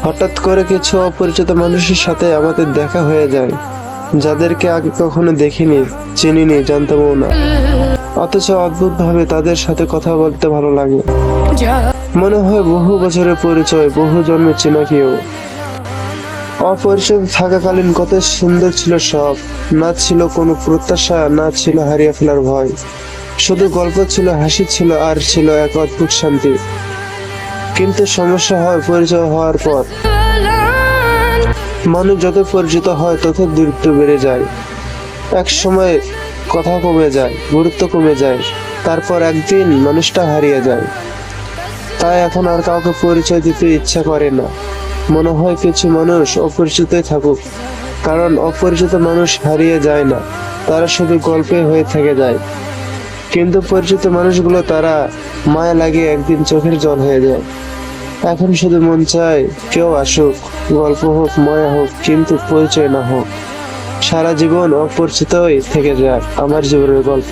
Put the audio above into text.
হঠাৎ করে কিছু অপরিচিত মানুষের সাথে আমাদের দেখা হয়ে যায়, যাদেরকে আগে কখনো দেখিনি, চিনিনি, জানতামও না। অথচ অদ্ভুতভাবে তাদের সাথে কথা বলতে ভালো লাগে। মনে হয় বহু বছরের পরিচয়, বহু জন্মের চেনা কেউ। অপরিচিত থাকাকালীন কত সুন্দর ছিল সব। না ছিল কোনো প্রত্যাশা, না ছিল হারিয়ে ফেলার ভয়। শুধু গল্প ছিল, হাসি ছিল, আর ছিল এক অদ্ভুত শান্তি। কিন্তু সমস্যা হয় পরিচয় হওয়ার পর। মানুষ যত পরিচিত হয় তত দূরত্ব বেড়ে যায়। এক সময় কথা কমে যায়, গুরুত্ব কমে যায়, তারপর একদিন মানুষটা হারিয়ে যায়। তাই এখন আর কাউকে পরিচয় দিতে ইচ্ছা করে না। মনে হয় কিছু মানুষ অপরিচিতই থাকুক, কারণ অপরিচিত মানুষ হারিয়ে যায় না, তারা শুধু গল্পে হয়ে থেকে যায়। কিন্তু পরিচিত মানুষগুলো, তারা মায়া লাগিয়ে একদিন চোখের জল হয়ে যায়। এখন শুধু মন চায় কেউ আসুক, গল্প হোক, মায়া হোক, কিন্তু পরিচয় না হোক। সারা জীবন অপরিচিতই থেকে যায় আমার জীবনের গল্প।